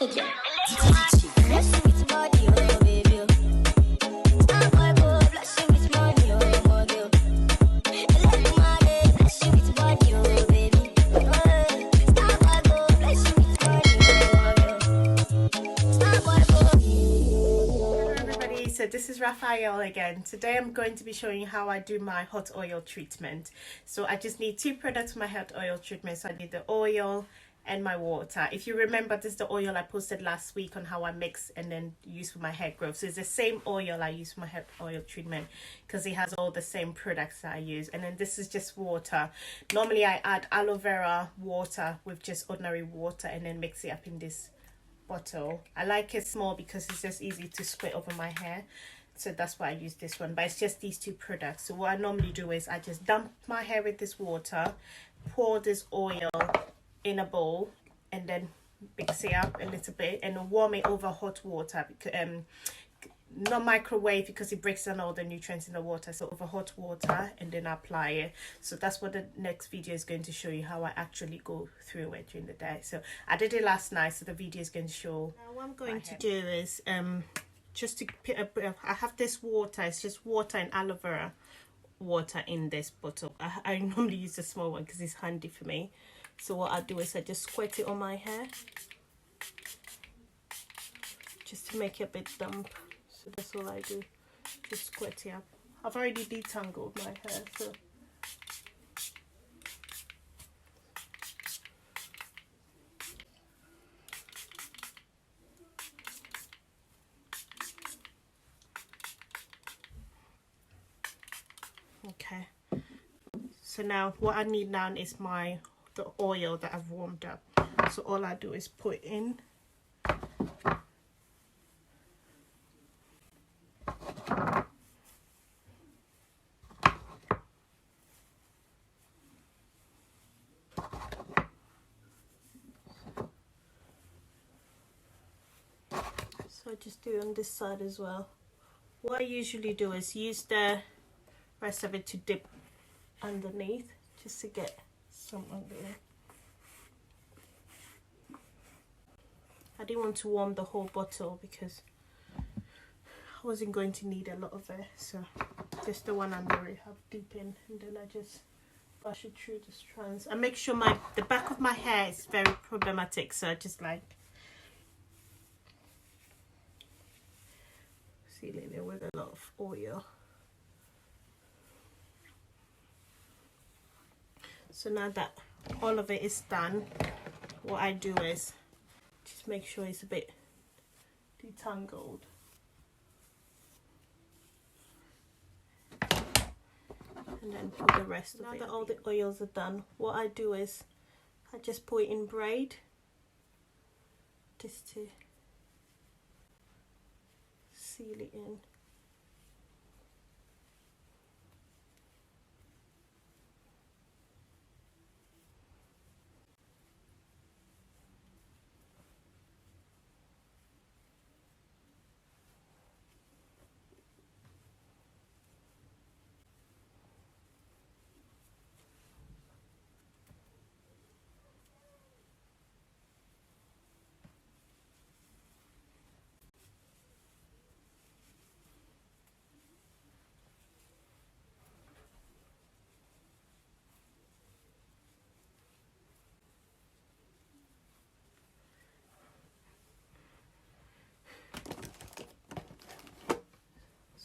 So this is Raphael again. Today I'm going to be showing you how I do my hot oil treatment. So I just need two products for my hot oil treatment. So I need the oil and my water. If you remember, this is the oil I posted last week on how I mix and then use for my hair growth. So it's the same oil I use for my hair oil treatment because it has all the same products that I use. And then this is just water. Normally I add aloe vera water with just ordinary water and then mix it up in this bottle. I like it small because it's just easy to squirt over my hair, so that's why I use this one. But it's just these two products. So what I normally do is I just dump my hair with this water, pour this oil in a bowl, and then mix it up a little bit and warm it over hot water, not microwave because it breaks down all the nutrients in the water. So over hot water, and then apply it. So that's what the next video is going to show you, how I actually go through it during the day. So I did it last night, so the video is going to show. Now what I'm going to do is just to put a bit of, I have this water, it's just water and aloe vera water in this bottle. I normally use the small one because it's handy for me. So what I do is I just squirt it on my hair just to make it a bit damp. So that's all I do, just squirt it up. I've already detangled my hair, so okay. So now what I need now is the oil that I've warmed up. So all I do is put in. So I just do it on this side as well. What I usually do is use the rest of it to dip underneath, just to get some under there. I didn't want to warm the whole bottle because I wasn't going to need a lot of it, so just the one under it have deep in, and then I just brush it through the strands. I make sure the back of my hair is very problematic, so I just like sealing it with a lot of oil. So now that all of it is done, what I do is just make sure it's a bit detangled. And then put the rest of it. Now that all the oils are done, what I do is I just put it in braid, just to seal it in.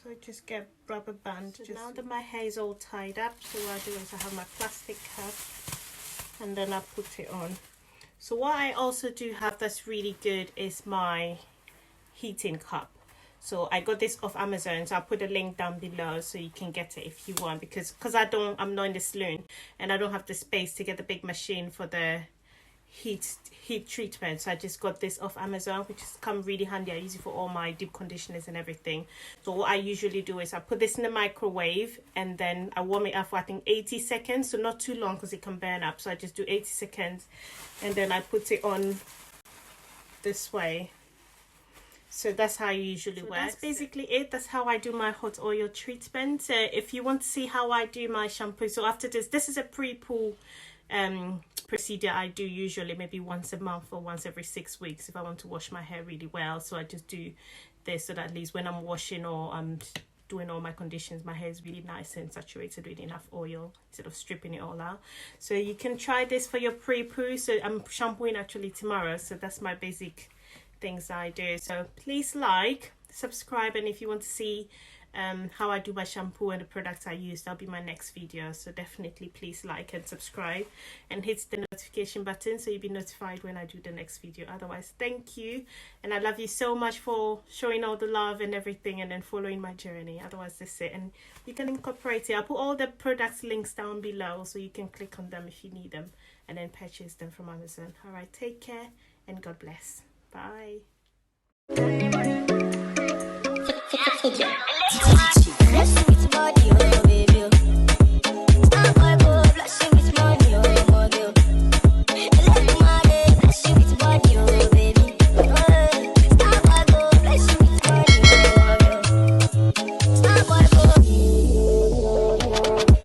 So I just get rubber band. So now that my hair is all tied up, so what I do is I have my plastic cup and then I put it on. So what I also do have that's really good is my heating cup. So I got this off Amazon, so I'll put a link down below so you can get it if you want, because I'm not in the saloon and I don't have the space to get the big machine for the heat treatment. So I just got this off Amazon, which has come really handy. I use it for all my deep conditioners and everything. So what I usually do is I put this in the microwave and then I warm it up for I think 80 seconds, so not too long because it can burn up. So I just do 80 seconds and then I put it on this way. So that's how I usually work. That's basically it. That's how I do my hot oil treatment. If you want to see how I do my shampoo, so after this is a pre-poo procedure I do usually maybe once a month or once every 6 weeks if I want to wash my hair really well. So I just do this so that at least when I'm washing or I'm doing all my conditions, my hair is really nice and saturated with enough oil instead of stripping it all out. So you can try this for your pre-poo. So I'm shampooing actually tomorrow, so that's my basic things I do. So please like, subscribe, and if you want to see how I do my shampoo and the products I use, that'll be my next video. So definitely please like and subscribe and hit the notification button so you'll be notified when I do the next video. Otherwise, thank you, and I love you so much for showing all the love and everything and then following my journey. Otherwise, that's it, and you can incorporate it. I'll put all the products links down below so you can click on them if you need them and then purchase them from Amazon. All right, take care and God bless. Bye. Stop